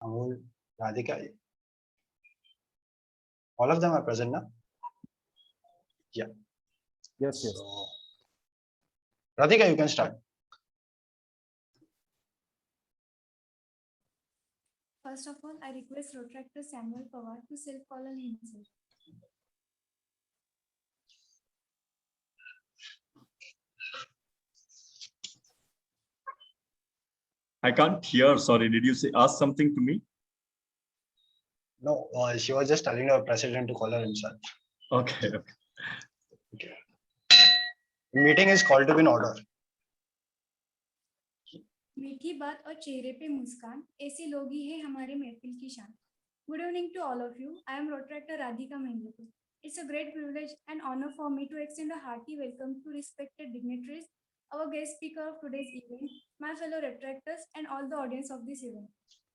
Amul, Radhika, all of them are present now? Yeah. Yes, yes. So, Radhika, you can start. First of all, I request Retractor Samuel Pawar to self-call on himself. I can't hear. Sorry, did you ask something to me? No, she was just telling the president to call her himself. Okay. Okay. Meeting is called to be in order. मीठी बात और चेहरे पे मुस्कान ऐसे लोग ही हैं हमारे महफिल की शान. Good evening to all of you. I am Retractor Radhika Mahendra. It's a great privilege and honor for me to extend a hearty welcome to respected dignitaries, our guest speaker of today's event, my fellow retractors, and all the audience of this event.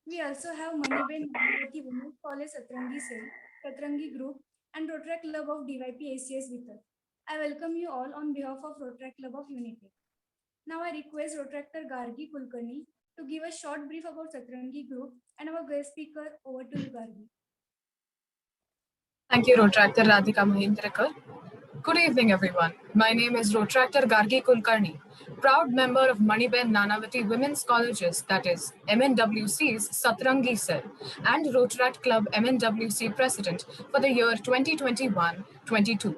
We also have Maniben Nanavati Women's College Satrangi Cell, Satrangi Group, and Rotaract Club of DYP ACS with us. I welcome you all on behalf of Rotaract Club of Unity. Now I request Retractor Gargi Kulkarni to give a short brief about Satrangi Group and our guest speaker. Over to you, Gargi. Thank you, Retractor Radhika Mahindrakar. Good evening, everyone. My name is Retractor Gargi Kulkarni, proud member of Maniben Nanavati Women's Colleges, that is MNWC's Satrangi Cell, and Rotaract Club MNWC President for the year 2021-22.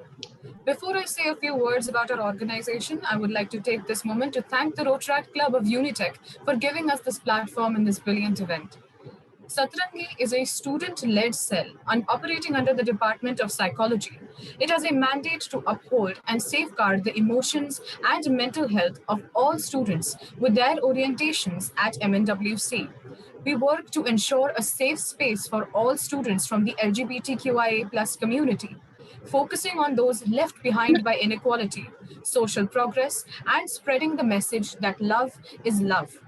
Before I say a few words about our organization, I would like to take this moment to thank the Rotaract Club of Unitech for giving us this platform in this brilliant event. Satrangi is a student-led cell operating under the Department of Psychology. It has a mandate to uphold and safeguard the emotions and mental health of all students with their orientations at MNWC. We work to ensure a safe space for all students from the LGBTQIA+ community, focusing on those left behind by inequality, social progress, and spreading the message that love is love.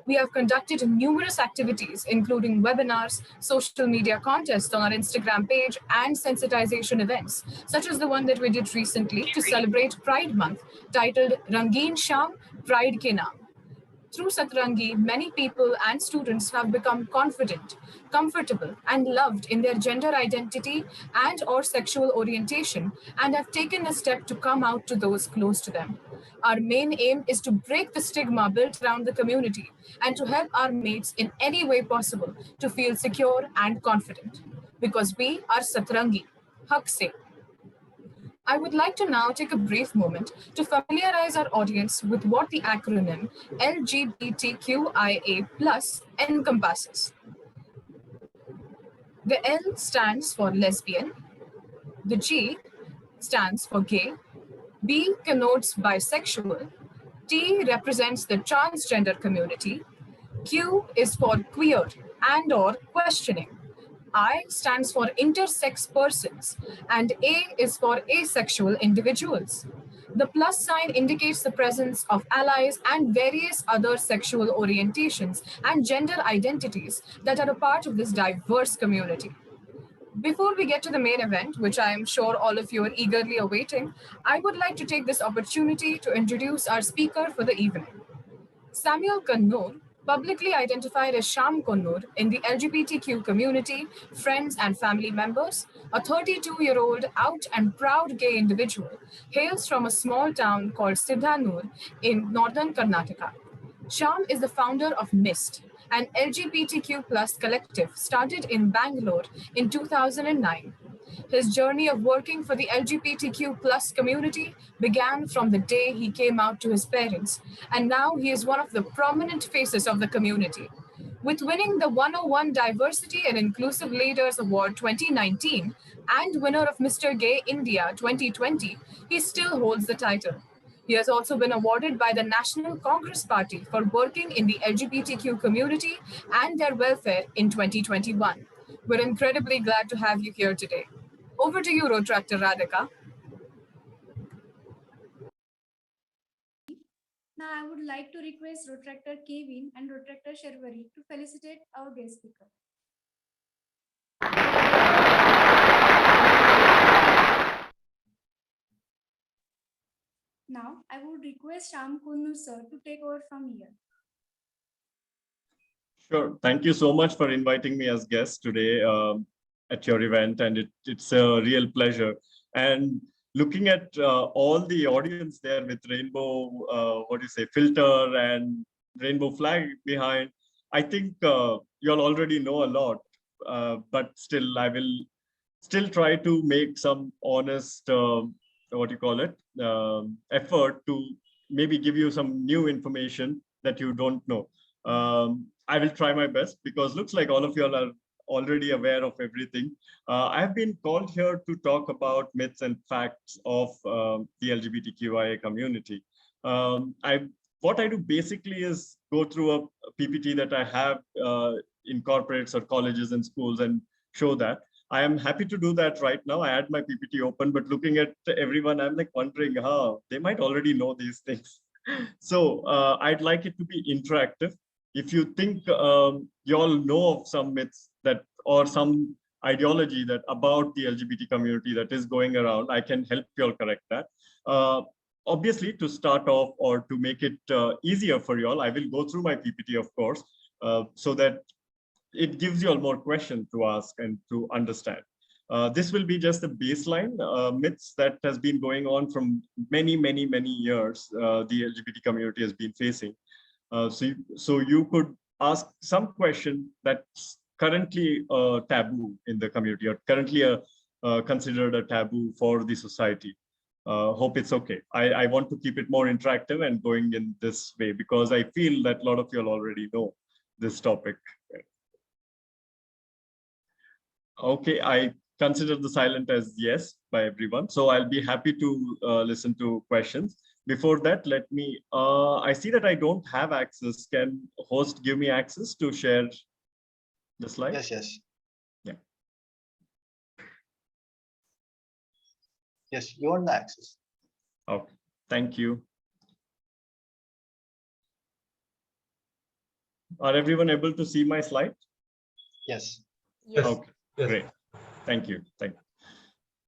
We have conducted numerous activities, including webinars, social media contests on our Instagram page, and sensitization events, such as the one that we did recently to celebrate Pride Month, titled Rangeen Sham, Pride Ke Naam. Through Satrangi, many people and students have become confident, comfortable, and loved in their gender identity and or sexual orientation, and have taken a step to come out to those close to them. Our main aim is to break the stigma built around the community and to help our mates in any way possible to feel secure and confident. Because we are Satrangi. Hak se. I would like to now take a brief moment to familiarize our audience with what the acronym LGBTQIA+ encompasses. The L stands for lesbian, the G stands for gay, B connotes bisexual, T represents the transgender community, Q is for queer and or questioning, I stands for intersex persons, and A is for asexual individuals. The plus sign indicates the presence of allies and various other sexual orientations and gender identities that are a part of this diverse community. Before we get to the main event, which I am sure all of you are eagerly awaiting, I would like to take this opportunity to introduce our speaker for the evening. Shyam Konnur, publicly identified as Shyam Konnur in the LGBTQ community, friends and family members, a 32-year-old out and proud gay individual, hails from a small town called Siddhanur in northern Karnataka. Shyam is the founder of MIST, an LGBTQ plus collective started in Bangalore in 2009. His journey of working for the LGBTQ plus community began from the day he came out to his parents, and now he is one of the prominent faces of the community. With winning the 101 Diversity and Inclusive Leaders Award 2019 and winner of Mr. Gay India 2020, he still holds the title. He has also been awarded by the National Congress Party for working in the LGBTQ community and their welfare in 2021. We're incredibly glad to have you here today. Over to you, Retractor Radhika. Now I would like to request Retractor Kevin and Retractor Sherwari to felicitate our guest speaker. Now I would request Shyam Konnur sir to take over from here. Sure. Thank you so much for inviting me as guest today at your event, and it's a real pleasure. And looking at all the audience there with rainbow, what do you say, filter and rainbow flag behind, I think you'll already know a lot, but still, I will still try to make some honest, what do you call it, effort to maybe give you some new information that you don't know. I will try my best because looks like all of you all are already aware of everything. I've been called here to talk about myths and facts of the LGBTQIA community. What I do basically is go through a PPT that I have in corporates or colleges and schools and show that. I am happy to do that right now. I had my PPT open, but looking at everyone, I'm like wondering how they might already know these things. So I'd like it to be interactive. If you think you all know of some myths that or some ideology that about the LGBT community that is going around, I can help you all correct that. Obviously, to start off or to make it easier for you all, I will go through my PPT, of course, so that it gives you all more questions to ask and to understand. This will be just the baseline myths that has been going on from many years the LGBT community has been facing. So you could ask some question that's currently taboo in the community or currently considered a taboo for the society. Hope it's okay. I want to keep it more interactive and going in this way because I feel that a lot of you all already know this topic. Okay, I consider the silent as yes by everyone. So I'll be happy to listen to questions. Before that, let me, I see that I don't have access. Can host give me access to share the slide? Yes, yes. Yeah. Yes, you want the access. Okay, thank you. Are everyone able to see my slide? Yes. Yes. Okay, Yes. great. Thank you. Thank you.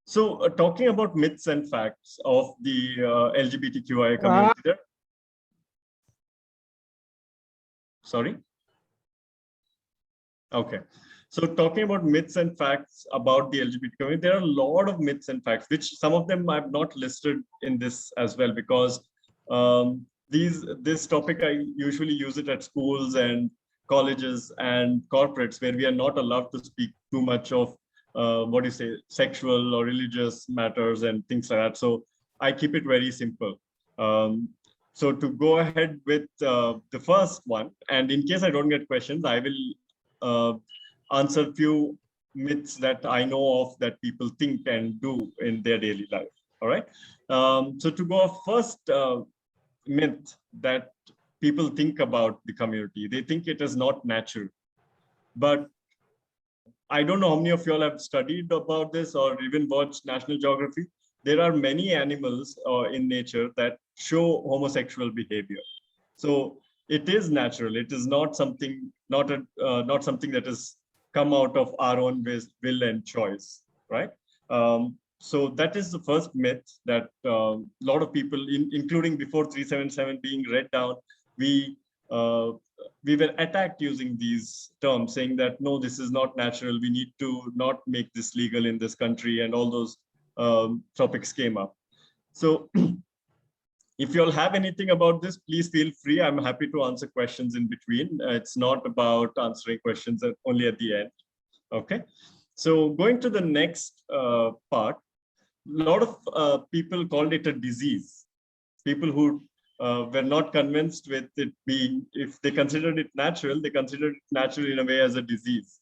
So talking about myths and facts of the LGBTQIA community. Sorry. Okay. So talking about myths and facts about the LGBT community, there are a lot of myths and facts, which some of them I've not listed in this as well, because this topic, I usually use it at schools and colleges and corporates where we are not allowed to speak too much of what do you say, sexual or religious matters and things like that. So I keep it very simple. So to go ahead with the first one, and in case I don't get questions, I will answer a few myths that I know of that people think and do in their daily life. All right. So to go first myth that people think about the community, they think it is not natural. But I don't know how many of you all have studied about this or even watched National Geography. There are many animals in nature that show homosexual behavior. So it is natural. It is not something, not something that has come out of our own will and choice, right? So that is the first myth that a lot of people, including before 377 being read down, we were attacked using these terms, saying that, no, this is not natural. We need to not make this legal in this country. And all those topics came up. So if you all have anything about this, please feel free. I'm happy to answer questions in between. It's not about answering questions only at the end. Okay. So going to the next part, a lot of people called it a disease. People who were not convinced with it being, if they considered it natural, they considered it natural in a way as a disease.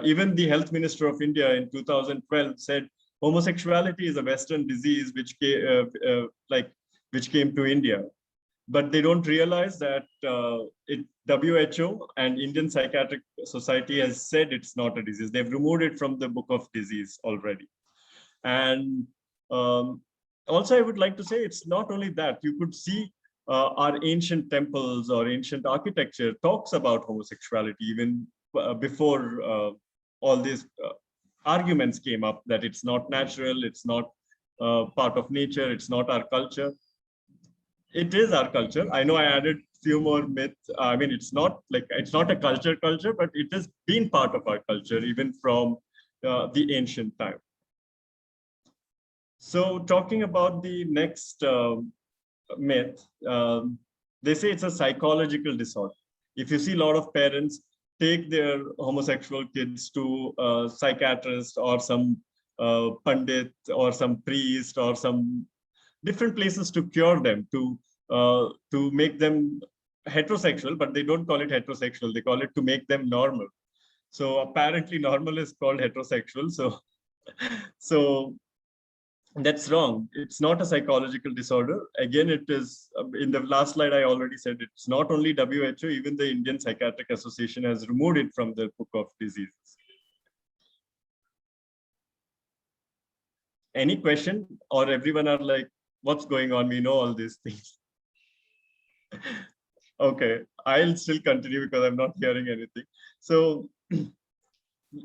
Even the health minister of India in 2012 said homosexuality is a Western disease which came to India. But they don't realize that WHO and Indian Psychiatric Society has said it's not a disease. They've removed it from the book of disease already. And also, I would like to say it's not only that. You could see our ancient temples or ancient architecture talks about homosexuality even before all these arguments came up that it's not natural, it's not part of nature, it's not our culture. It is our culture. I know I added few more myths. I mean, it's not a culture, but it has been part of our culture even from the ancient time. So talking about the next myth, they say it's a psychological disorder. If you see a lot of parents take their homosexual kids to a psychiatrist or some pandit or some priest or some different places to cure them, to make them heterosexual, but they don't call it heterosexual. They call it to make them normal. So apparently normal is called heterosexual. So that's wrong. It's not a psychological disorder. Again, it is, in the last slide, I already said it's not only WHO, even the Indian Psychiatric Association has removed it from their book of diseases. Any question, or everyone are like, what's going on? We know all these things. Okay, I'll still continue because I'm not hearing anything. So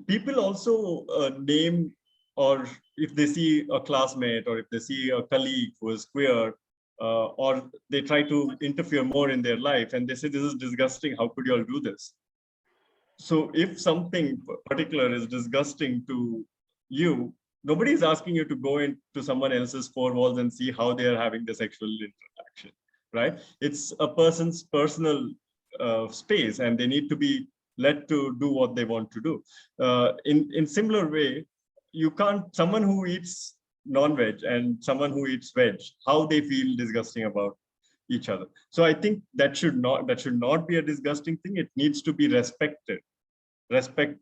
people also name, or if they see a classmate or if they see a colleague who is queer, or they try to interfere more in their life and they say, this is disgusting, how could you all do this? So if something particular is disgusting to you, nobody is asking you to go into someone else's four walls and see how they are having the sexual interaction, right? It's a person's personal space, and they need to be let to do what they want to do. In similar way, you can't, someone who eats non-veg and someone who eats veg, how they feel disgusting about each other. So I think that should not be a disgusting thing. It needs to be respected. Respect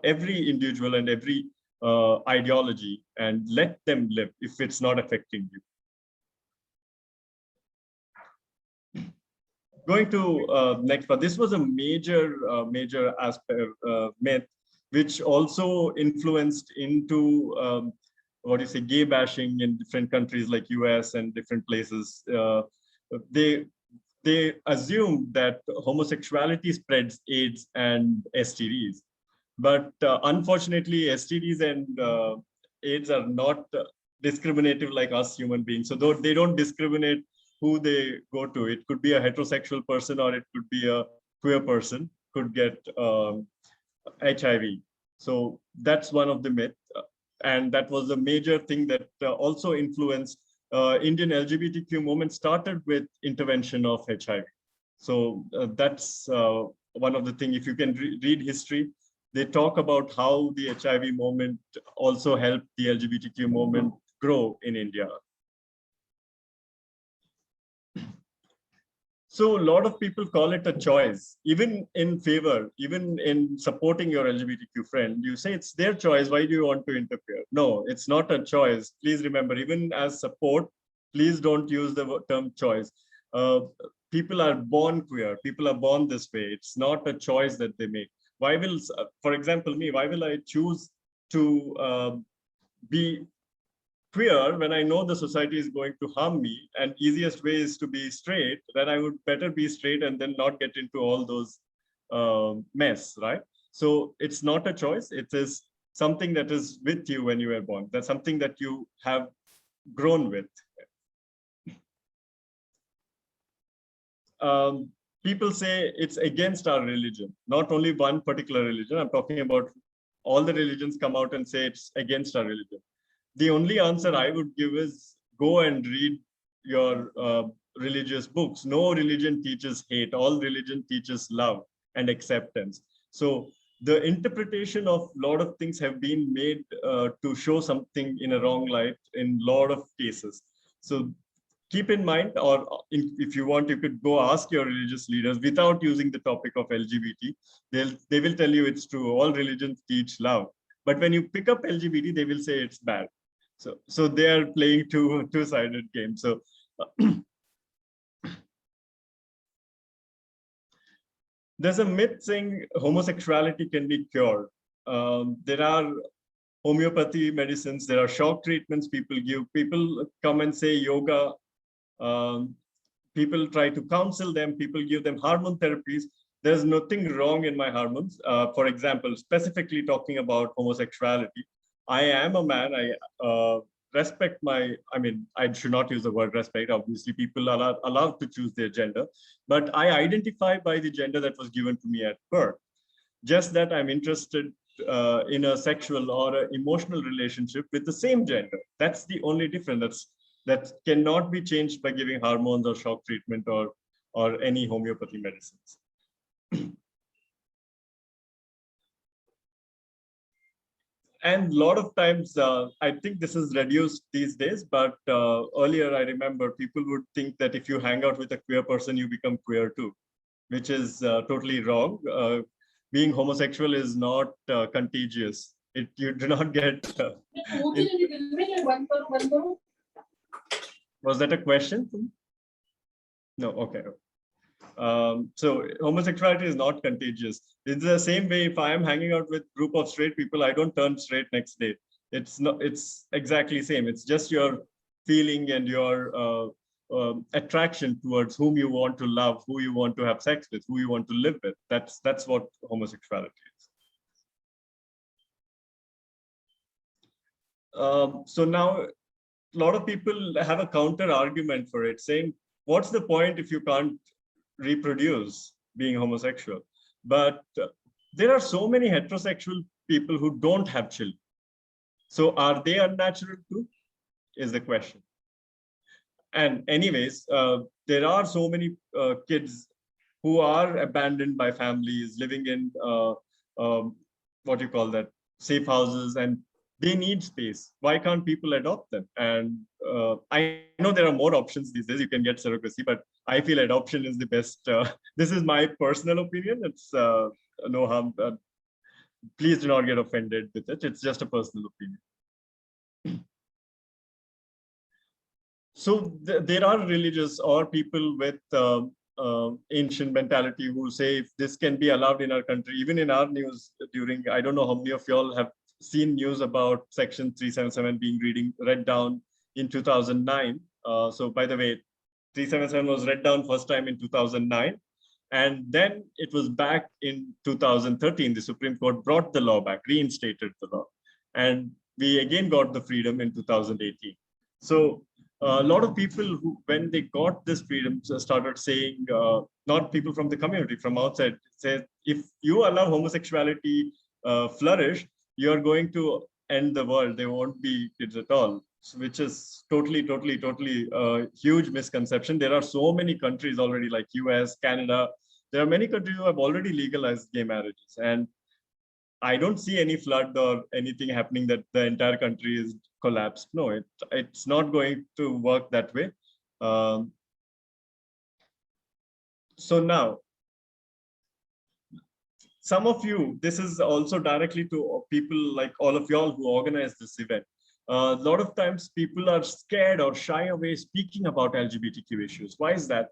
every individual and every ideology, and let them live if it's not affecting you. Going to next part, this was a major aspect, myth, which also influenced into what do you say, gay bashing in different countries like US and different places. They assume that homosexuality spreads AIDS and STDs, but unfortunately, STDs and AIDS are not discriminative like us human beings. So though they don't discriminate who they go to. It could be a heterosexual person or it could be a queer person could get HIV. So that's one of the myths. And that was a major thing that also influenced Indian LGBTQ movement started with intervention of HIV. So that's one of the things. If you can read history, they talk about how the HIV movement also helped the LGBTQ movement grow in India. So a lot of people call it a choice, even in favor, even in supporting your LGBTQ friend. You say it's their choice. Why do you want to interfere? No, it's not a choice. Please remember, even as support, please don't use the term choice. People are born queer. People are born this way. It's not a choice that they make. Why will, for example, me, why will I choose to be queer when I know the society is going to harm me, and easiest way is to be straight, then I would better be straight and then not get into all those mess, right? So it's not a choice. It is something that is with you when you were born. That's something that you have grown with. People say it's against our religion, not only one particular religion. I'm talking about all the religions come out and say it's against our religion. The only answer I would give is go and read your religious books. No religion teaches hate. All religion teaches love and acceptance. So the interpretation of a lot of things have been made to show something in a wrong light in a lot of cases. So keep in mind, or if you want, you could go ask your religious leaders without using the topic of LGBT. They will tell you it's true. All religions teach love. But when you pick up LGBT, they will say it's bad. So they are playing two-sided game. So there's a myth saying homosexuality can be cured. There are homeopathy medicines. There are shock treatments people give. People come and say yoga. People try to counsel them. People give them hormone therapies. There's nothing wrong in my hormones. For example, specifically talking about homosexuality. I am a man. respect my, I mean, I should not use the word respect. Obviously, people are allowed to choose their gender, but I identify by the gender that was given to me at birth. Just that I'm interested in a sexual or an emotional relationship with the same gender. That's the only difference. That cannot be changed by giving hormones or shock treatment or any homeopathy medicines. And a lot of times, I think this is reduced these days, but earlier I remember people would think that if you hang out with a queer person, you become queer too, which is totally wrong. Being homosexual is not contagious. You do not get. Was that a question? No, okay. So homosexuality is not contagious. It's the same way if I am hanging out with a group of straight people, I don't turn straight next day. It's not. It's exactly the same. It's just your feeling and your attraction towards whom you want to love, who you want to have sex with, who you want to live with. That's what homosexuality is. So now a lot of people have a counter argument for it, saying, what's the point if you can't reproduce being homosexual? But there are so many heterosexual people who don't have children. So are they unnatural too, is the question. And anyways, there are so many kids who are abandoned by families, living in what you call that, safe houses, and they need space. Why can't people adopt them? And I know there are more options these days. You can get surrogacy, but I feel adoption is the best. This is my personal opinion. It's no harm. Please do not get offended with it. It's just a personal opinion. So there are religious or people with ancient mentality who say if this can be allowed in our country, even in our news during, I don't know how many of y'all have seen news about Section 377 being read down in 2009. So by the way, 377 was read down first time in 2009. And then it was back in 2013. The Supreme Court brought the law back, reinstated the law. And we again got the freedom in 2018. So a lot of people who, when they got this freedom, started saying, not people from the community, from outside, said, if you allow homosexuality flourish, you're going to end the world. There won't be kids at all, which is totally a huge misconception. There are so many countries already, like US, Canada. There are many countries who have already legalized gay marriages. And I don't see any flood or anything happening that the entire country is collapsed. No, it's not going to work that way. So now, some of you, this is also directly to people like all of y'all who organize this event. A lot of times people are scared or shy away speaking about LGBTQ issues. Why is that?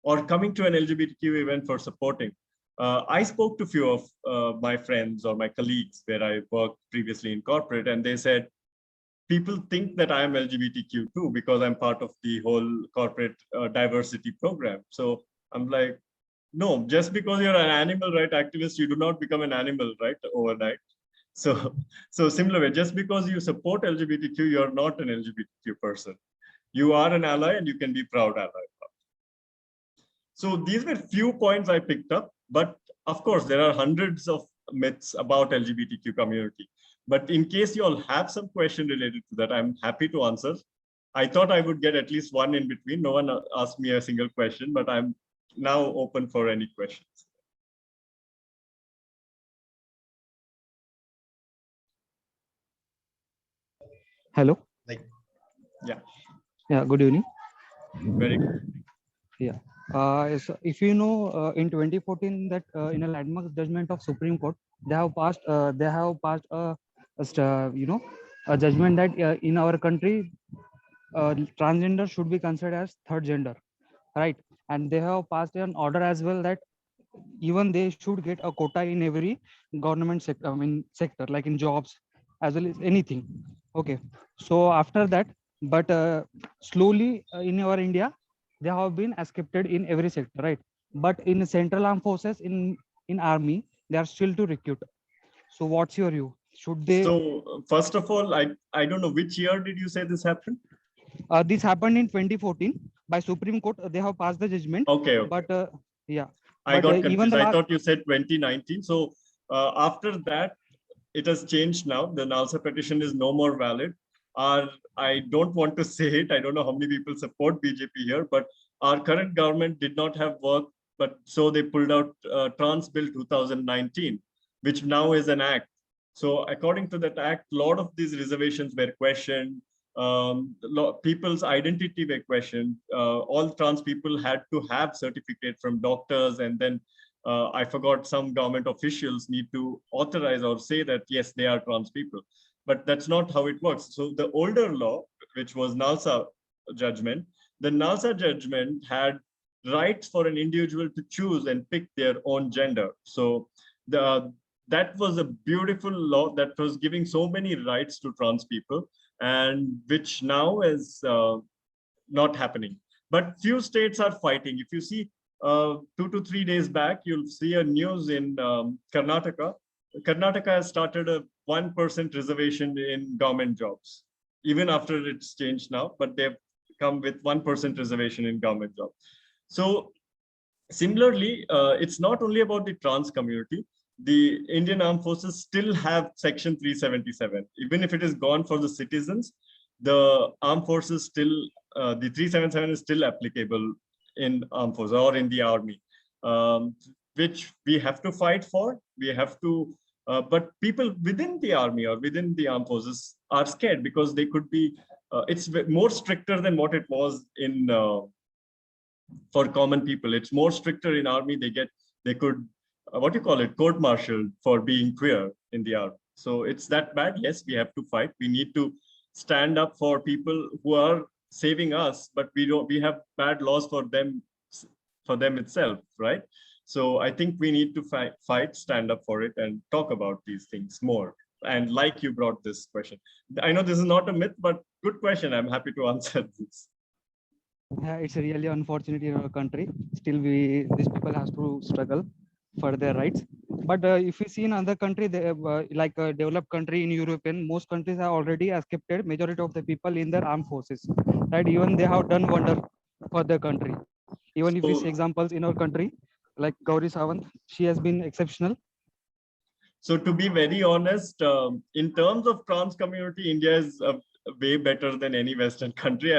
Or coming to an LGBTQ event for supporting. I spoke to a few of my friends or my colleagues where I worked previously in corporate, and they said, people think that I am LGBTQ too because I'm part of the whole corporate diversity program. So I'm like, no, just because you're an animal right activist, you do not become an animal right overnight. So similar way, just because you support LGBTQ, you're not an LGBTQ person. You are an ally and you can be proud ally. So these were few points I picked up, but of course there are hundreds of myths about LGBTQ community. But in case you all have some question related to that, I'm happy to answer. I thought I would get at least one in between. No one asked me a single question, but I'm now open for any questions. Hello. Yeah, good evening. very good. So if you know, in 2014, that in a landmark judgment of Supreme Court, they have passed a judgment that in our country, transgender should be considered as third gender, right? And they have passed an order as well that even they should get a quota in every government sector, sector, like in jobs as well as anything. Okay. So after that, but slowly in our India, they have been accepted in every sector, right? But in central armed forces, in army, they are still to recruit. So what's your view? Should they? So first of all, I don't know which year did you say this happened? This happened in 2014 by Supreme Court. They have passed the judgment. Okay, okay. But yeah, I but, got even confused. the I thought you said 2019. So after that, it has changed now. The Nalsa petition is no more valid. I don't want to say it. I don't know how many people support BJP here, but our current government did not have work, but so they pulled out Trans Bill 2019, which now is an act. So according to that act, a lot of these reservations were questioned. People's identity were questioned. All trans people had to have certificate from doctors, and then I forgot, some government officials need to authorize or say that yes, they are trans people. But that's not how it works. So the older law, which was Nalsa judgment, the Nalsa judgment had rights for an individual to choose and pick their own gender. So that was a beautiful law that was giving so many rights to trans people, and which now is not happening. But few states are fighting. If you see 2 to 3 days back, you'll see a news in Karnataka. Karnataka has started a 1% reservation in government jobs, even after it's changed now, but they've come with 1% reservation in government jobs. So similarly, it's not only about the trans community. The Indian Armed Forces still have Section 377. Even if it is gone for the citizens, the armed forces still, the 377 is still applicable in armed forces or in the army, which we have to fight for. We have to, but people within the army or within the armed forces are scared because they could be, it's more stricter than what it was in, for common people. It's more stricter in army. They could, what do you call it, court-martialed for being queer in the army. So it's that bad. Yes, we have to fight. We need to stand up for people who are saving us, but we have bad laws for them itself, right? So I think we need to fight, stand up for it, and talk about these things more. And like you brought this question, I know this is not a myth, but good question. I'm happy to answer this. Yeah, it's really unfortunate in our country. Still, these people has to struggle for their rights. But if you see in other country, like a developed country in European, most countries have already accepted majority of the people in their armed forces. Right? Even they have done wonder for their country. Even if we see examples in our country, like Gauri Sawant, she has been exceptional. So to be very honest, in terms of trans community, India is way better than any Western country.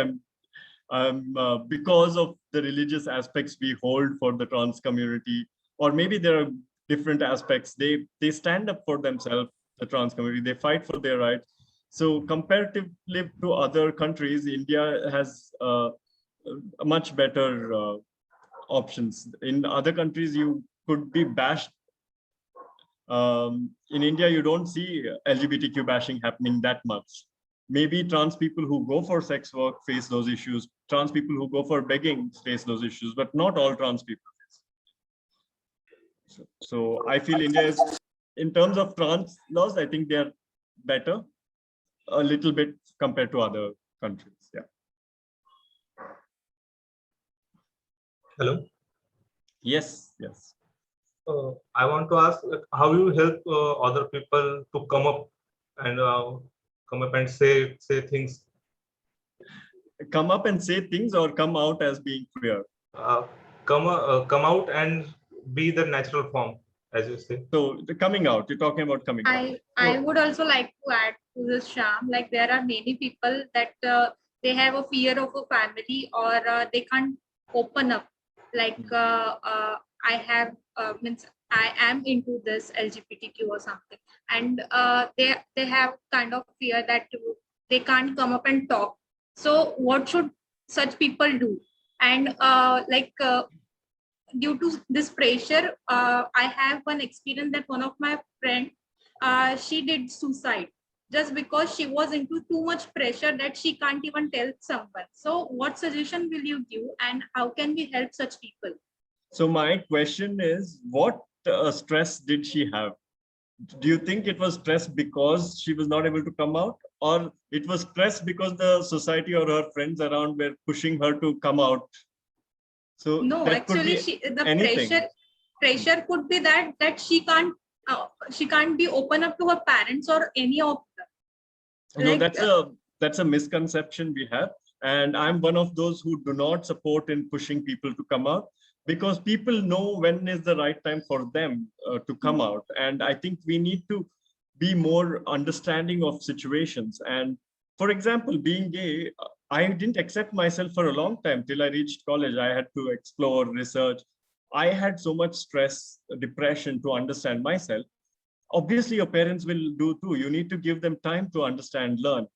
Because of the religious aspects we hold for the trans community, or maybe there are different aspects. They stand up for themselves, the trans community. They fight for their rights. So comparatively to other countries, India has much better options. In other countries, you could be bashed. In India, you don't see LGBTQ bashing happening that much. Maybe trans people who go for sex work face those issues. Trans people who go for begging face those issues, but not all trans people face. So I feel India is, in terms of trans laws, I think they are better a little bit compared to other countries. Yeah. Hello. Yes. Yes. I want to ask, how you help other people to come up and say things. Come up and say things, or come out as being queer? Come out and be the natural form, as you say. So the coming out, you're talking about coming out. I would also like to add to this, Shyam, like there are many people that they have a fear of a family, or they can't open up. Like I am into this LGBTQ or something, and they have kind of fear that they can't come up and talk. So what should such people do? And due to this pressure, I have one experience that one of my friend, she did suicide just because she was into too much pressure that she can't even tell someone. So what suggestion will you give, and how can we help such people? So my question is, what stress did she have? Do you think it was stress because she was not able to come out, or it was stress because the society or her friends around were pushing her to come out? So no, actually, the pressure could be that she can't she can't be open up to her parents or any of them. No, Like, that's a misconception we have. And I'm one of those who do not support in pushing people to come out, because people know when is the right time for them to come out. And I think we need to be more understanding of situations. And for example, being gay, I didn't accept myself for a long time till I reached college. I had to explore, research. I had so much stress, depression to understand myself. Obviously, your parents will do too. You need to give them time to understand, learn.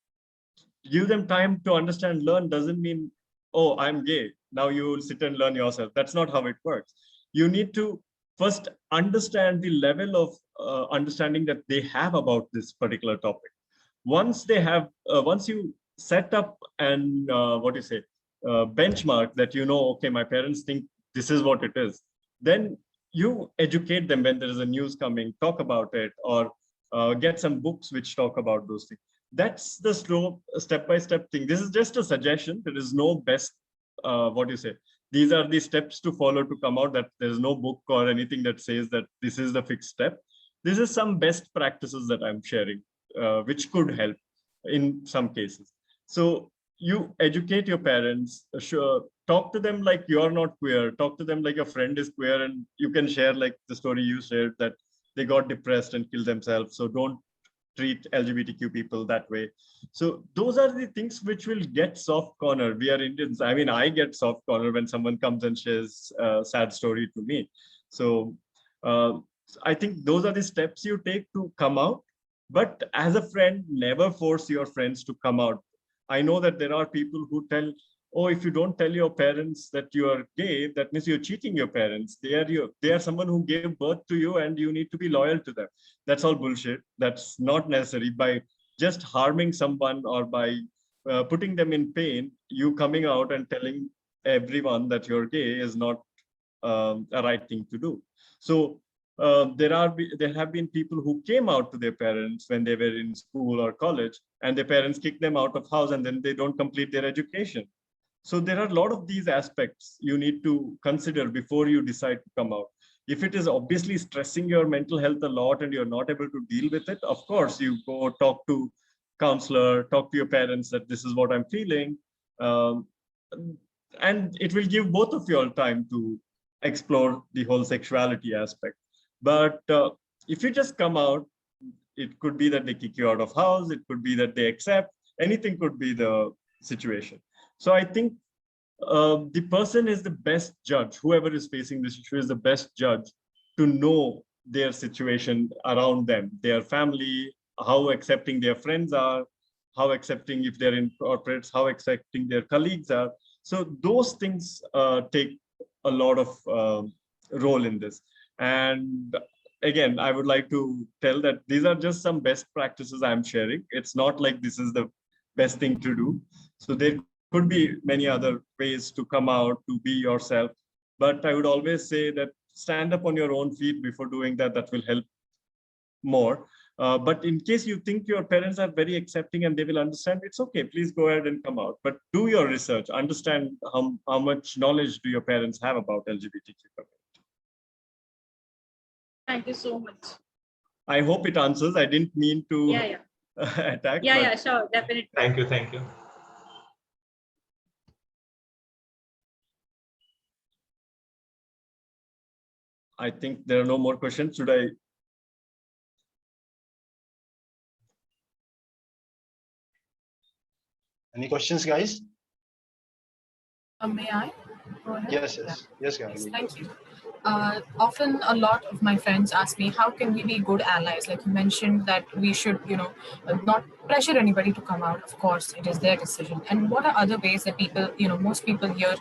Give them time to understand, learn doesn't mean, oh, I'm gay, now you will sit and learn yourself. That's not how it works. You need to first understand the level of understanding that they have about this particular topic. Once they have, once you set up and what do you say, benchmark that, you know, okay, my parents think this is what it is, then you educate them when there is a news coming, talk about it, or get some books which talk about those things. That's the slow step-by-step thing. This is just a suggestion. There is no best, what do you say? These are the steps to follow to come out. That there's no book or anything that says that this is the fixed step. This is some best practices that I'm sharing, which could help in some cases. So you educate your parents, sure, talk to them like you're not queer, talk to them like your friend is queer, and you can share like the story you shared that they got depressed and killed themselves. So don't treat LGBTQ people that way. So those are the things which will get soft corner. We are Indians. I mean, I get soft corner when someone comes and shares a sad story to me. So I think those are the steps you take to come out. But as a friend, never force your friends to come out. I know that there are people who tell, oh, if you don't tell your parents that you are gay, that means you're cheating your parents. They are someone who gave birth to you and you need to be loyal to them. That's all bullshit. That's not necessary. By just harming someone or by putting them in pain, you coming out and telling everyone that you're gay is not a right thing to do. So there have been people who came out to their parents when they were in school or college, and their parents kick them out of house, and then they don't complete their education. So there are a lot of these aspects you need to consider before you decide to come out. If it is obviously stressing your mental health a lot and you're not able to deal with it, of course, you go talk to counselor, talk to your parents that this is what I'm feeling. And it will give both of you all time to explore the whole sexuality aspect. But if you just come out, it could be that they kick you out of house. It could be that they accept. Anything could be the situation. So I think the person is the best judge. Whoever is facing this issue is the best judge to know their situation around them, their family, how accepting their friends are, how accepting if they're in corporates, how accepting their colleagues are. So those things take a lot of role in this. And again, I would like to tell that these are just some best practices I'm sharing. It's not like this is the best thing to do. So there could be many other ways to come out, to be yourself. But I would always say that stand up on your own feet before doing that. That will help more. But in case you think your parents are very accepting and they will understand, it's okay. Please go ahead and come out. But do your research. Understand how much knowledge do your parents have about LGBTQ community. thank you so much. I hope it answers. I didn't mean to attack. Yeah, sure, definitely. Thank you. Thank you. I think there are no more questions. Should I? Any questions, guys? May I? Go ahead. Yes, Yeah. yes, Yes, guys. thank you. Often a lot of my friends ask me, how can we be good allies? Like you mentioned that we should, not pressure anybody to come out. Of course, it is their decision. And what are other ways that people, most people here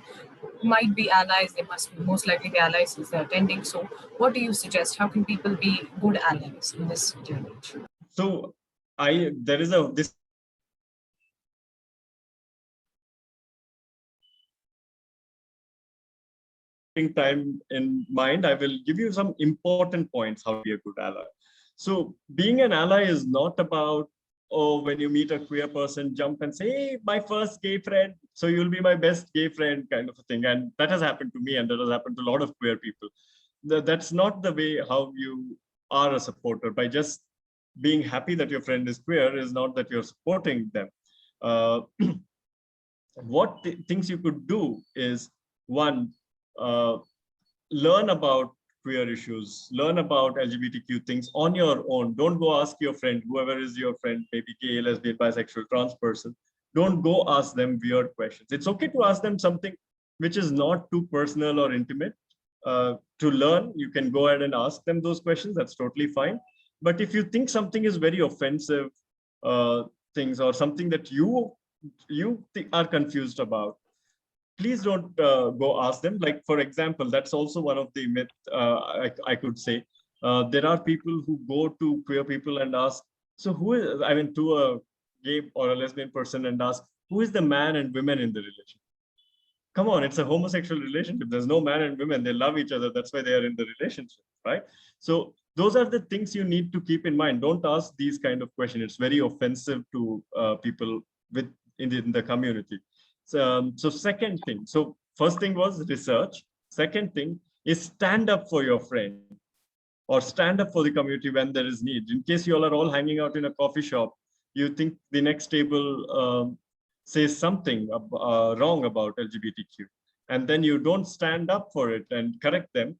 might be allies, they must be most likely be allies since they're attending. So what do you suggest? How can people be good allies in this day and age? So there is this time in mind, I will give you some important points how to be a good ally. So being an ally is not about, oh, when you meet a queer person, jump and say, hey, my first gay friend, so you'll be my best gay friend kind of a thing. And that has happened to me, and that has happened to a lot of queer people. That's not the way how you are a supporter. By just being happy that your friend is queer is not that you're supporting them. What things you could do is, one, learn about queer issues, learn about LGBTQ things on your own. Don't go ask your friend, whoever is your friend, maybe gay, lesbian, bisexual, trans person. Don't go ask them weird questions. It's okay to ask them something which is not too personal or intimate. To learn, you can go ahead and ask them those questions. That's totally fine. But if you think something is very offensive things, or something that you are confused about, please don't go ask them. Like, for example, that's also one of the myth, I could say. There are people who go to queer people and ask, so who is, I mean, to a gay or a lesbian person and ask, who is the man and women in the relationship? Come on, it's a homosexual relationship. There's no man and women. They love each other. That's why they are in the relationship, right? So those are the things you need to keep in mind. Don't ask these kind of questions. It's very offensive to people in the community. So second thing, so first thing was research. Second thing is stand up for your friend, or stand up for the community when there is need. In case you all are all hanging out in a coffee shop, you think the next table says something wrong about LGBTQ, and then you don't stand up for it and correct them,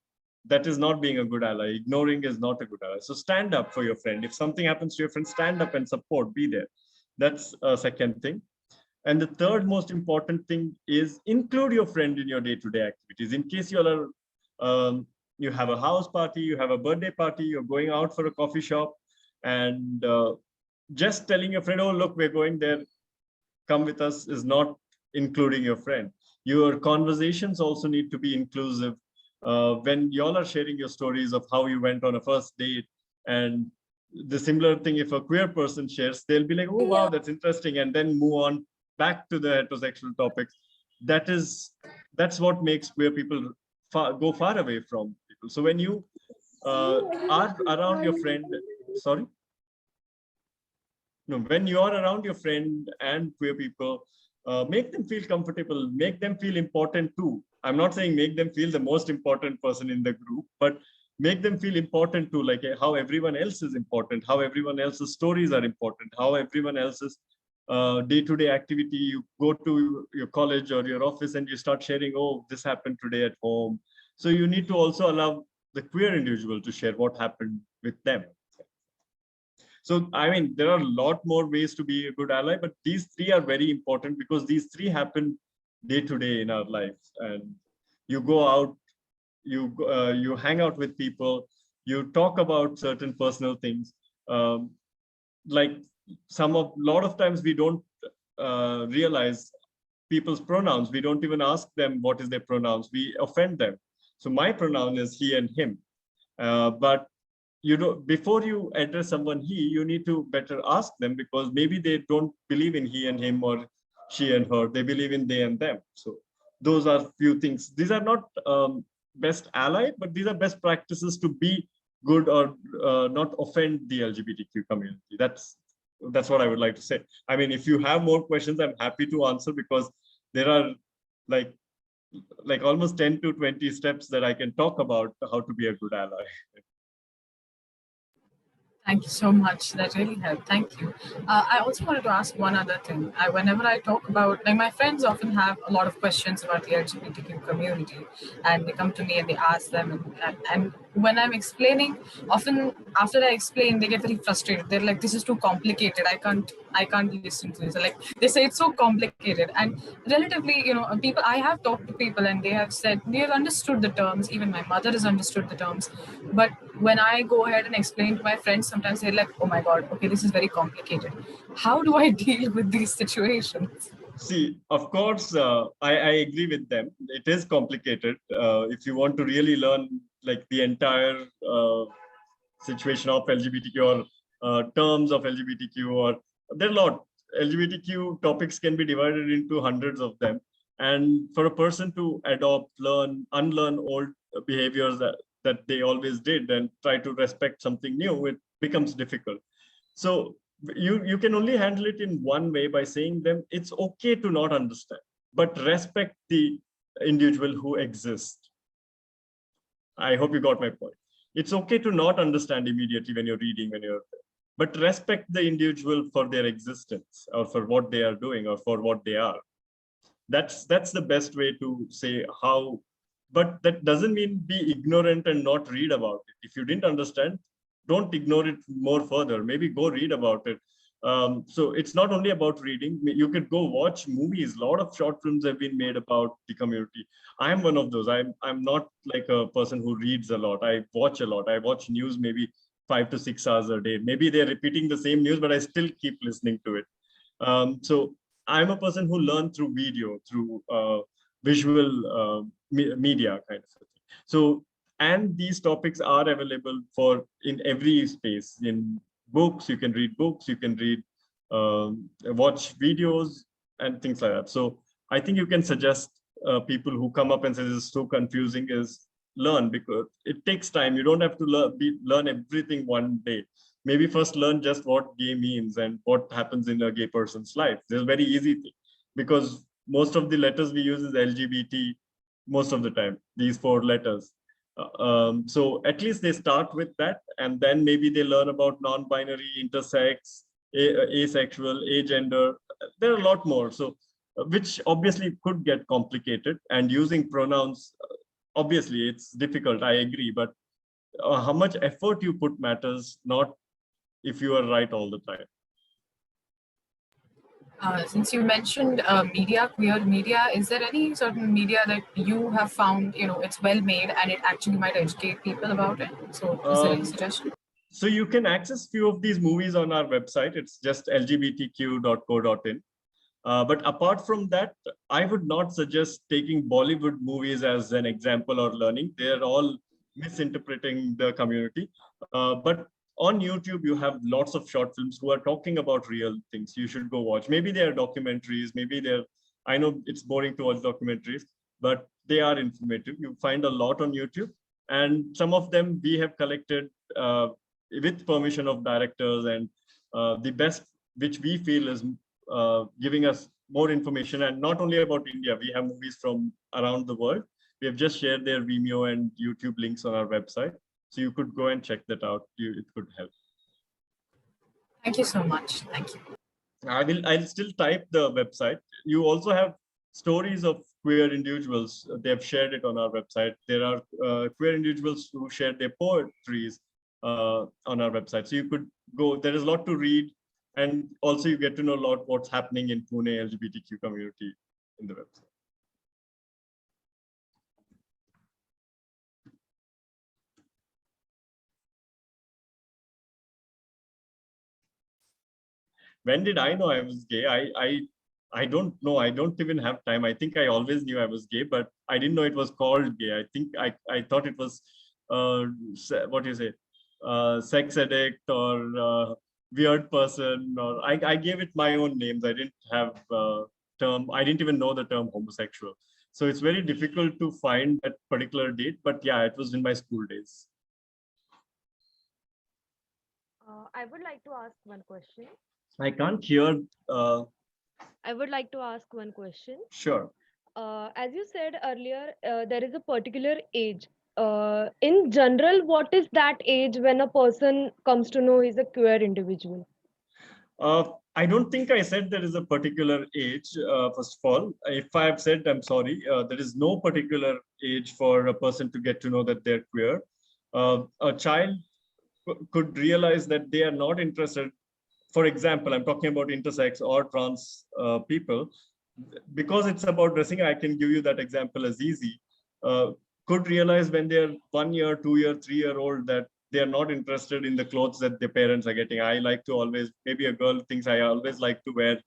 that is not being a good ally. Ignoring is not a good ally. So stand up for your friend. If something happens to your friend, stand up and support, be there. That's a second thing. And the third most important thing is include your friend in your day-to-day activities. In case you all are, you have a house party, you have a birthday party, you're going out for a coffee shop, and just telling your friend, oh, look, we're going there, come with us, is not including your friend. Your conversations also need to be inclusive. When y'all are sharing your stories of how you went on a first date, and the similar thing, if a queer person shares, they'll be like, oh, wow, that's interesting, and then move on back to the heterosexual topics. That's what makes queer people go far away from people. So when you are around your friend, sorry? No, when you are around your friend and queer people, make them feel comfortable, make them feel important too. I'm not saying make them feel the most important person in the group, but make them feel important too, like how everyone else is important, how everyone else's stories are important, how everyone else's day-to-day activity. You go to your college or your office and you start sharing, oh, this happened today at home. So you need to also allow the queer individual to share what happened with them. So, I mean, there are a lot more ways to be a good ally, but these three are very important because these three happen day to day in our lives. And you go out, you hang out with people, you talk about certain personal things. Like a lot of times we don't realize people's pronouns. We don't even ask them what is their pronouns. We offend them. So my pronoun is he and him. But you know, before you address someone he, you need to better ask them, because maybe they don't believe in he and him or she and her. They believe in they and them. So those are few things. These are not best ally, but these are best practices to be good or not offend the LGBTQ community. That's what I would like to say. I mean, if you have more questions, I'm happy to answer, because there are like almost 10 to 20 steps that I can talk about how to be a good ally. Thank you so much. That really helped. Thank you. I also wanted to ask one other thing. Whenever I talk about, like, my friends often have a lot of questions about the LGBTQ community, and they come to me and they ask them. And when I'm explaining, often after I explain, they get very frustrated. They're like, "This is too complicated. I can't listen to this." Like, they say it's so complicated. And relatively, people, I have talked to people and they have said they have understood the terms. Even my mother has understood the terms, but when I go ahead and explain to my friends, sometimes they're like, oh my God, okay, this is very complicated. How do I deal with these situations? See, of course, I agree with them. It is complicated. If you want to really learn like the entire situation of LGBTQ or terms of LGBTQ, or there are a lot. LGBTQ topics can be divided into hundreds of them. And for a person to adopt, learn, unlearn old behaviors that they always did and try to respect something new, it becomes difficult. So you can only handle it in one way, by saying them it's okay to not understand, but respect the individual who exists. I hope you got my point. It's okay to not understand immediately when you're reading, but respect the individual for their existence or for what they are doing or for what they are. That's the best way to say how, but that doesn't mean be ignorant and not read about it. If you didn't understand, don't ignore it more further. Maybe go read about it. So it's not only about reading. You could go watch movies. A lot of short films have been made about the community. I'm one of those. I'm not like a person who reads a lot. I watch a lot. I watch news maybe 5 to 6 hours a day. Maybe they're repeating the same news, but I still keep listening to it. So I'm a person who learned through video, through visual media kind of thing. So, and these topics are available for in every space. In books, you can read books, you can read, watch videos and things like that. So I think you can suggest people who come up and say this is so confusing is learn, because it takes time. You don't have to learn everything one day. Maybe first learn just what gay means and what happens in a gay person's life. This is a very easy thing, because most of the letters we use is LGBT most of the time, these 4 letters. So at least they start with that, and then maybe they learn about non-binary, intersex, asexual, agender. There are a lot more. So which obviously could get complicated, and using pronouns, obviously it's difficult, I agree, but how much effort you put matters, not if you are right all the time. Since you mentioned media, queer media, is there any certain media that you have found, it's well made and it actually might educate people about it? So is there any suggestion? So you can access few of these movies on our website. It's just lgbtq.co.in. But apart from that, I would not suggest taking Bollywood movies as an example or learning. They're all misinterpreting the community. But on YouTube, you have lots of short films who are talking about real things. You should go watch. Maybe they're documentaries, maybe I know it's boring to watch documentaries, but they are informative. You find a lot on YouTube, and some of them we have collected with permission of directors, and the best which we feel is giving us more information, and not only about India. We have movies from around the world. We have just shared their Vimeo and YouTube links on our website. So you could go and check that out. It could help. Thank you so much. Thank you. I'll still type the website. You also have stories of queer individuals. They have shared it on our website. There are queer individuals who shared their poetries on our website. So you could go, there is a lot to read. And also you get to know a lot what's happening in Pune LGBTQ community in the website. When did I know I was gay? I don't know. I don't even have time. I think I always knew I was gay, but I didn't know it was called gay. I think I thought it was, what do you say, sex addict or weird person, or I gave it my own names. I didn't have term. I didn't even know the term homosexual. So it's very difficult to find that particular date, but yeah, it was in my school days. I would like to ask one question. I can't hear. I would like to ask one question. Sure. As you said earlier, there is a particular age. In general, what is that age when a person comes to know he's a queer individual? I don't think I said there is a particular age, first of all. If I have said, I'm sorry. There is no particular age for a person to get to know that they're queer. A child could realize that they are not interested. For example, I'm talking about intersex or trans people. Because it's about dressing, I can give you that example as easy. Could realize when they're 1 year, 2 year, 3 year old that they are not interested in the clothes that their parents are getting. I like to always, maybe a girl thinks I always like to wear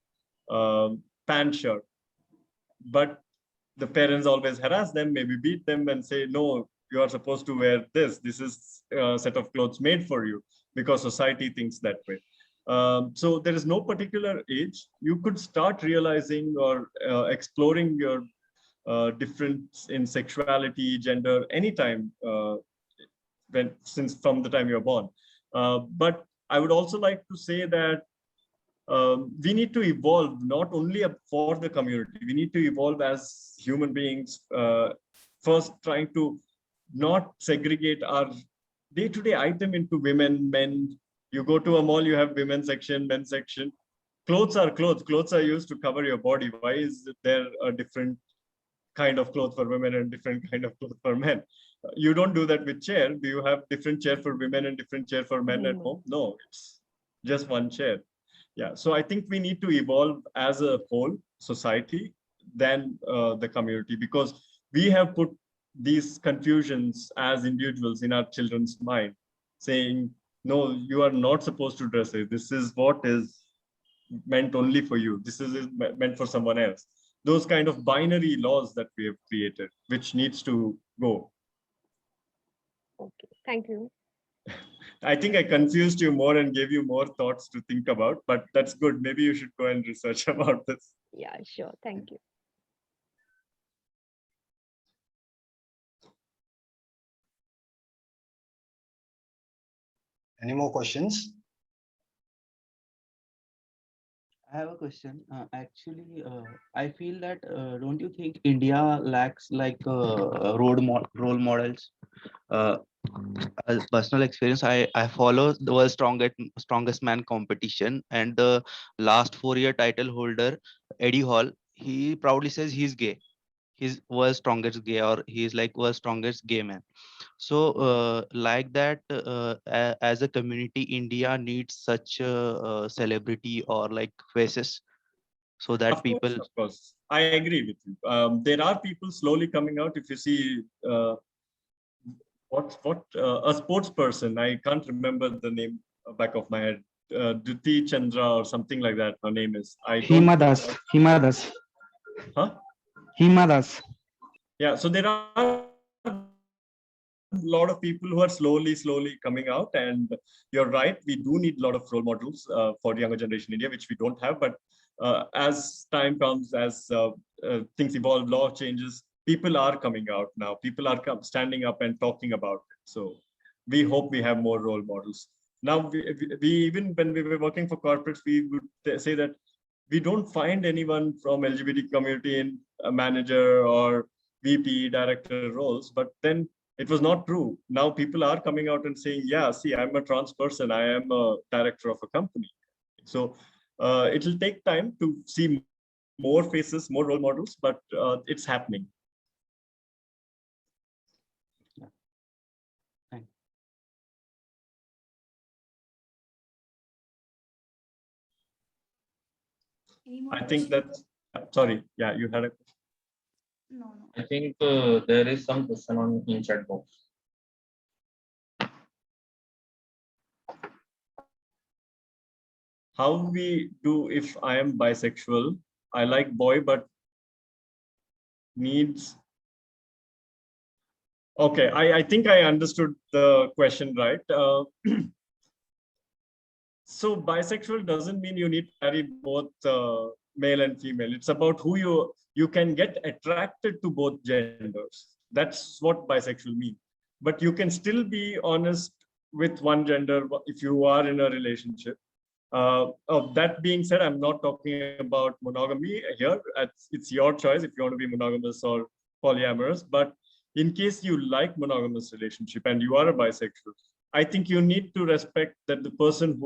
pant shirt, but the parents always harass them, maybe beat them and say, no, you are supposed to wear this. This is a set of clothes made for you, because society thinks that way. So there is no particular age. You could start realizing or exploring your difference in sexuality, gender, anytime, since from the time you're born. But I would also like to say that we need to evolve not only for the community. We need to evolve as human beings. First, trying to not segregate our day-to-day item into women, men. You go to a mall, you have women's section, men's section. Clothes are clothes. Clothes are used to cover your body. Why is there a different kind of clothes for women and different kind of clothes for men? You don't do that with chair. Do you have different chair for women and different chair for men at home? No, it's just one chair. Yeah, so I think we need to evolve as a whole society than the community, because we have put these confusions as individuals in our children's mind, saying, no, you are not supposed to dress it. This is what is meant only for you. This is meant for someone else. Those kind of binary laws that we have created, which needs to go. Okay, thank you. I think I confused you more and gave you more thoughts to think about, but that's good. Maybe you should go and research about this. Yeah, sure. Thank you. Any more questions? I have a question. I feel that don't you think India lacks like role models? Uh, as personal experience, I follow the world's strongest man competition, and the last 4-year title holder Eddie Hall, he proudly says he's gay. He's world's strongest gay, or he's like world's strongest gay man. So like that, as a community, India needs such a, celebrity or like faces, so that people. Of course, I agree with you. There are people slowly coming out. If you see a sports person, I can't remember the name back of my head, Duti Chandra or something like that. Her name is. I don't. Himadas. Huh? Himadas. Yeah. So there are a lot of people who are slowly coming out, and you're right. We do need a lot of role models for the younger generation in India, which we don't have. But as time comes, as things evolve, law changes, people are coming out now. People are standing up and talking about it. So we hope we have more role models. Now, we even when we were working for corporates, we would say that we don't find anyone from LGBT community in a manager or VP director roles, but then it was not true. Now people are coming out and saying, yeah, see, I'm a trans person. I am a director of a company. So it will take time to see more faces, more role models, but it's happening. Any more I think questions? that, sorry, yeah, you had a question. No. I think there is some question on in chat box. How we do if I am bisexual, I like boy, but needs. Okay, I think I understood the question right. So bisexual doesn't mean you need to marry both male and female. It's about who you can get attracted to both genders. That's what bisexual means. But you can still be honest with one gender if you are in a relationship. That being said, I'm not talking about monogamy here. It's your choice if you want to be monogamous or polyamorous. But in case you like monogamous relationship and you are a bisexual, I think you need to respect that the person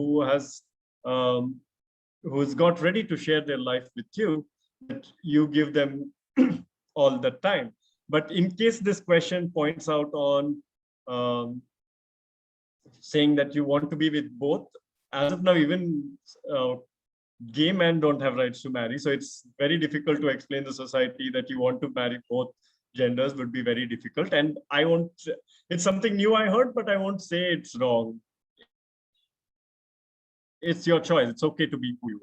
who's got ready to share their life with you, that you give them all the time. But in case this question points out on saying that you want to be with both, as of now, even gay men don't have rights to marry. So it's very difficult to explain the society that you want to marry both genders would be very difficult. And it's something new I heard, but I won't say it's wrong. It's your choice. It's okay to be who you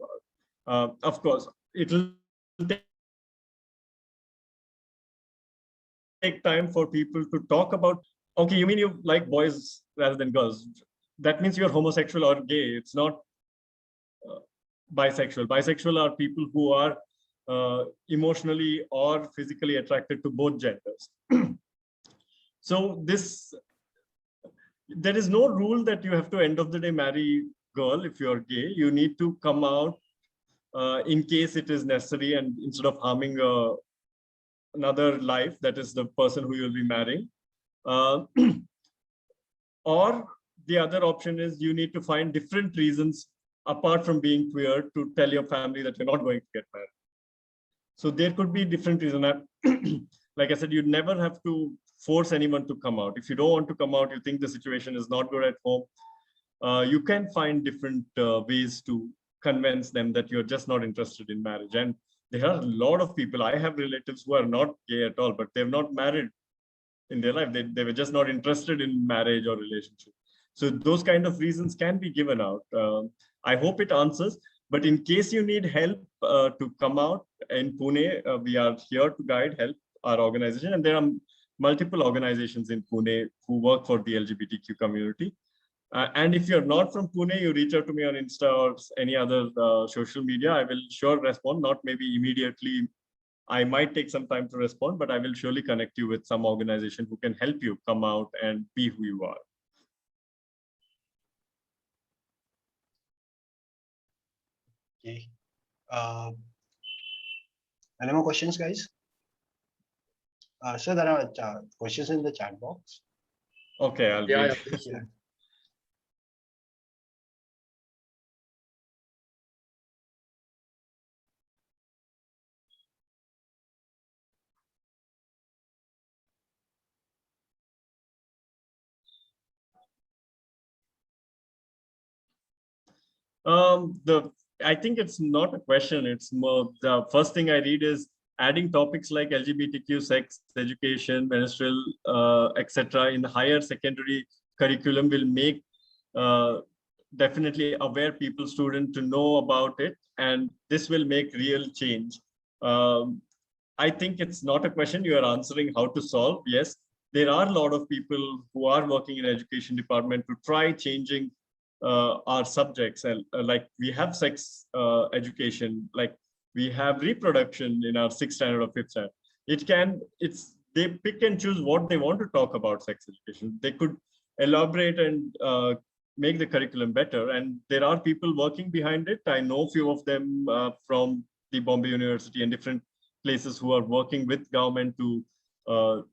are. Of course, it'll take time for people to talk about, okay, you mean you like boys rather than girls. That means you're homosexual or gay. It's not bisexual. Bisexual are people who are emotionally or physically attracted to both genders. So there is no rule that you have to end of the day marry girl if you're gay. You need to come out in case it is necessary, and instead of harming another life, that is the person who you'll be marrying. Or the other option is you need to find different reasons apart from being queer to tell your family that you're not going to get married. So there could be different reasons. Like I said, you never have to force anyone to come out. If you don't want to come out, you think the situation is not good at home, you can find different ways to convince them that you're just not interested in marriage. And there are a lot of people, I have relatives who are not gay at all, but they've not married in their life. They were just not interested in marriage or relationship. So those kind of reasons can be given out. I hope it answers. But in case you need help to come out in Pune, we are here to guide, help our organization. And there are multiple organizations in Pune who work for the LGBTQ community. And if you're not from Pune, you reach out to me on Insta or any other social media. I will sure respond, not maybe immediately. I might take some time to respond, but I will surely connect you with some organization who can help you come out and be who you are. Okay. Any more questions, guys? So there are questions in the chat box. Okay, I'll read. Yeah. I think it's not a question. It's more the first thing I read is adding topics like LGBTQ, sex, education, menstrual, etc. in the higher secondary curriculum will make definitely aware people, students to know about it, and this will make real change. I think it's not a question you are answering how to solve. Yes, there are a lot of people who are working in education department to try changing our subjects, and like we have sex education, like we have reproduction in our 6th standard or 5th standard. They pick and choose what they want to talk about sex education. They could elaborate and make the curriculum better, and there are people working behind it. I know a few of them from the Bombay University and different places who are working with government to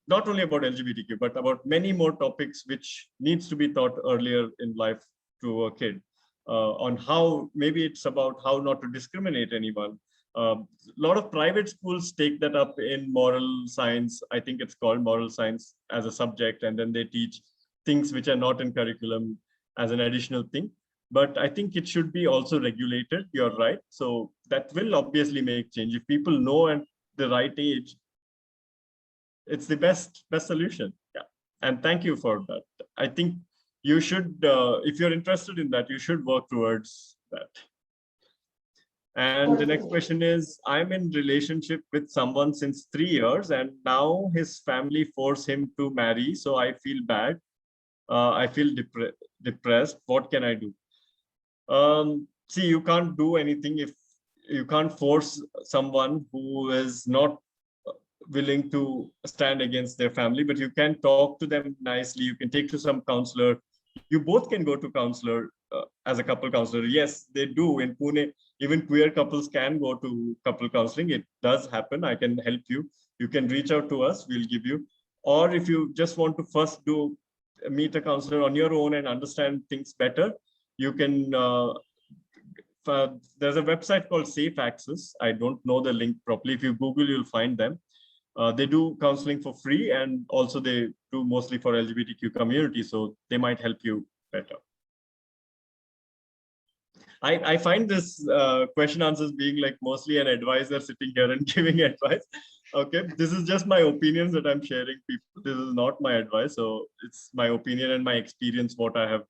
not only about LGBTQ, but about many more topics which needs to be taught earlier in life to a kid, on how, maybe it's about how not to discriminate anyone. A lot of private schools take that up in moral science. I think it's called moral science as a subject, and then they teach things which are not in curriculum as an additional thing. But I think it should be also regulated. You're right. So that will obviously make change. If people know at the right age, it's the best solution. Yeah. And thank you for that. I think you should, if you're interested in that, you should work towards that. And the next question is, I'm in relationship with someone since 3 years, and now his family force him to marry. So I feel bad. I feel depressed. What can I do? See, you can't do anything if you can't force someone who is not willing to stand against their family, but you can talk to them nicely. You can take to some counselor. You both can go to counselor as a couple counselor. Yes, they do in Pune. Even queer couples can go to couple counseling. It does happen. I can help you. You can reach out to us. We'll give you. Or if you just want to first meet a counselor on your own and understand things better, you can. There's a website called Safe Access. I don't know the link properly. If you Google, you'll find them. They do counseling for free, and also they do mostly for LGBTQ community, so they might help you better. I find this question answers being like mostly an advisor sitting here and giving advice. Okay, this is just my opinions that I'm sharing, people. This is not my advice, so it's my opinion and my experience, what I have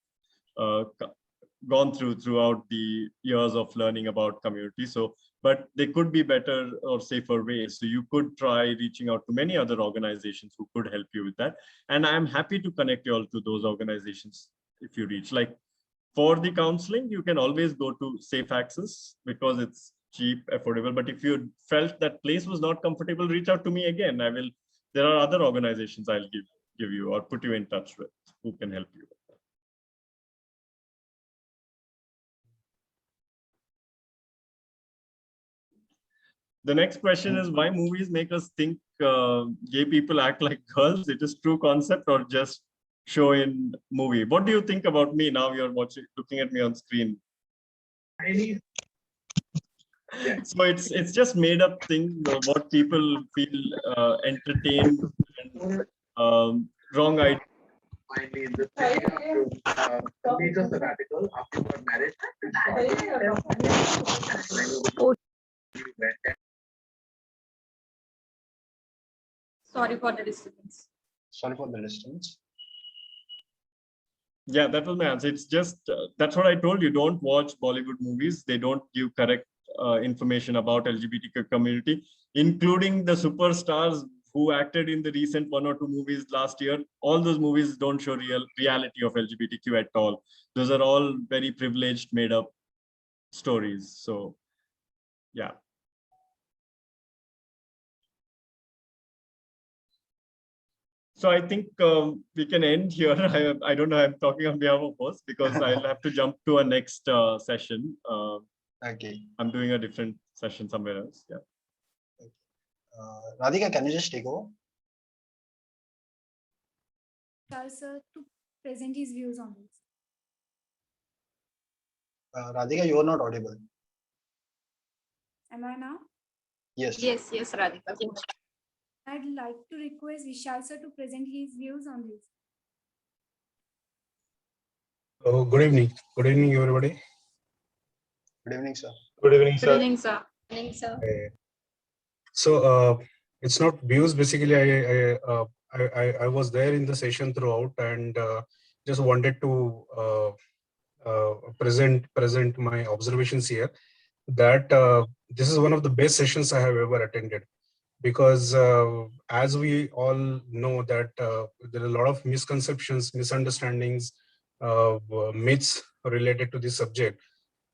gone throughout the years of learning about community. So, but there could be better or safer ways. So you could try reaching out to many other organizations who could help you with that. And I'm happy to connect you all to those organizations if you reach. Like for the counseling, you can always go to Safe Access because it's cheap, affordable. But if you felt that place was not comfortable, reach out to me again. There are other organizations I'll give you or put you in touch with who can help you. The next question is, why movies make us think gay people act like girls? It is true concept or just show in movie. What do you think about me now? You're looking at me on screen. So it's just made up thing. What people feel entertained and wrong idea. Sorry for the disturbance. Sorry for the distance. Yeah, that was my answer. It's just that's what I told you. Don't watch Bollywood movies. They don't give correct information about LGBTQ community, including the superstars who acted in the recent 1 or 2 movies last year. All those movies don't show reality of LGBTQ at all. Those are all very privileged, made up stories. So, yeah. So I think we can end here. I don't know. I'm talking on behalf of us because I'll have to jump to a next session. Okay. I'm doing a different session somewhere else. Yeah. Radhika, can you just take over? Sir, to present his views on this. Radhika, you are not audible. Am I now? Yes. Yes, Radhika. I'd like to request Vishal sir to present his views on this. Oh, good evening. Good evening, everybody. Good evening, sir. Good evening, Good evening, sir. Good evening, sir. So it's not views. Basically, I was there in the session throughout, and just wanted to present my observations here. That this is one of the best sessions I have ever attended, because as we all know that there are a lot of misconceptions, misunderstandings, myths related to this subject.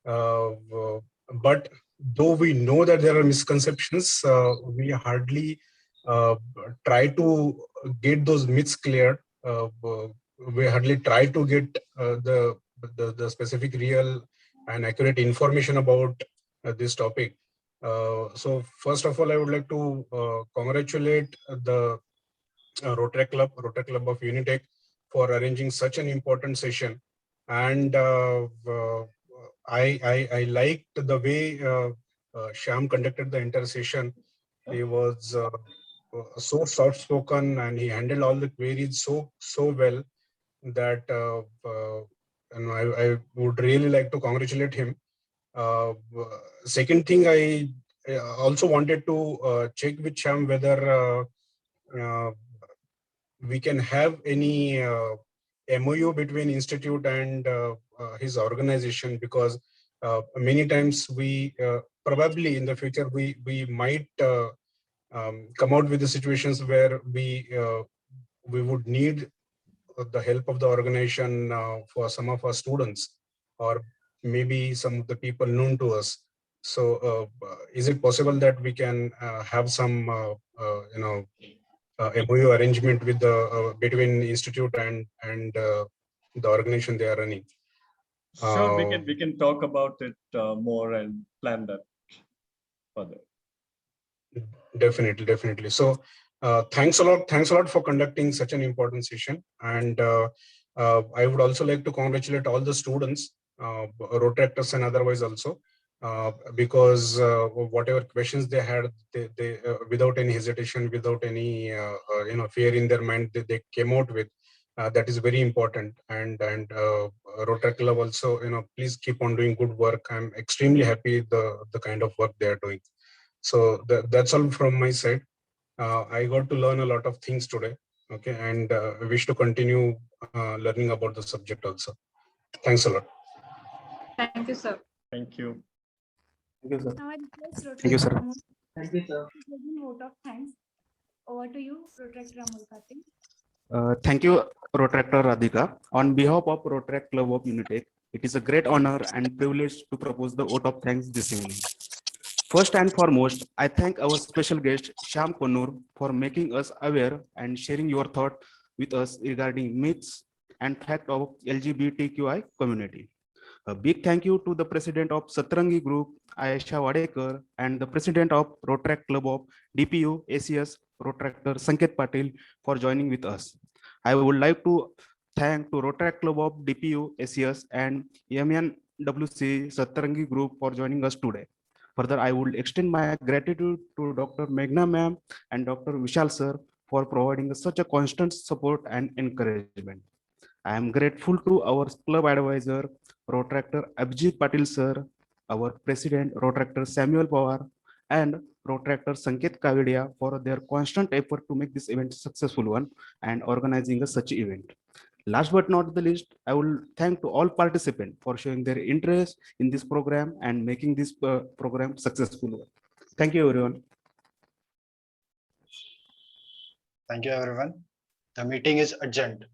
But though we know that there are misconceptions, we hardly try to get those myths cleared. We hardly try to get the specific, real, and accurate information about this topic. So first of all, I would like to congratulate the Rotary Club of Unitech for arranging such an important session. And I liked the way Shyam conducted the entire session. He was so soft-spoken, and he handled all the queries so well that I would really like to congratulate him. Second thing, I also wanted to check with Shyam whether we can have any MOU between institute and his organization, because many times we probably in the future we might come out with the situations where we would need the help of the organization for some of our students, or maybe some of the people known to us. So is it possible that we can have some MOU arrangement with the between institute and the organization they are running? Sure, we can talk about it more and plan that further. Definitely. So thanks a lot for conducting such an important session. And I would also like to congratulate all the students, Rotractors and otherwise also, because whatever questions they had, they without any hesitation, without any fear in their mind, they came out with. That is very important. And Rotary Club also, please keep on doing good work. I'm extremely happy the kind of work they are doing. So that's all from my side. I got to learn a lot of things today. Okay, and I wish to continue learning about the subject also. Thanks a lot. Thank you, sir. Thank you. Now I request Rotary Thank you, sir. Ramon Thank you, sir. to give a vote of thanks. Over to you, Rotary Ramon Kartik. Thank you, Rotractor Radhika. On behalf of Rotary Club of Unitech, it is a great honor and privilege to propose the vote of thanks this evening. First and foremost, I thank our special guest, Shyam Konnur, for making us aware and sharing your thought with us regarding myths and fact of LGBTQI community. A big thank you to the president of Satrangi Group, Ayesha Wadekar, and the president of Rotary Club of DPU ACS, Rotractor Sanket Patil, for joining with us. I would like to thank to Rotary Club of DPU, SES and MENWC Satarangi Group for joining us today. Further, I would extend my gratitude to Dr. Meghna ma'am and Dr. Vishal sir for providing such a constant support and encouragement. I am grateful to our club advisor, Rotractor Abhijit Patil sir, our president, Rotractor Samuel Pawar, and Rotractor Sanket Kavidia for their constant effort to make this event a successful one and organizing such event. Last but not the least, I will thank to all participants for showing their interest in this program and making this program successful. Thank you, everyone. Thank you, everyone. The meeting is adjourned.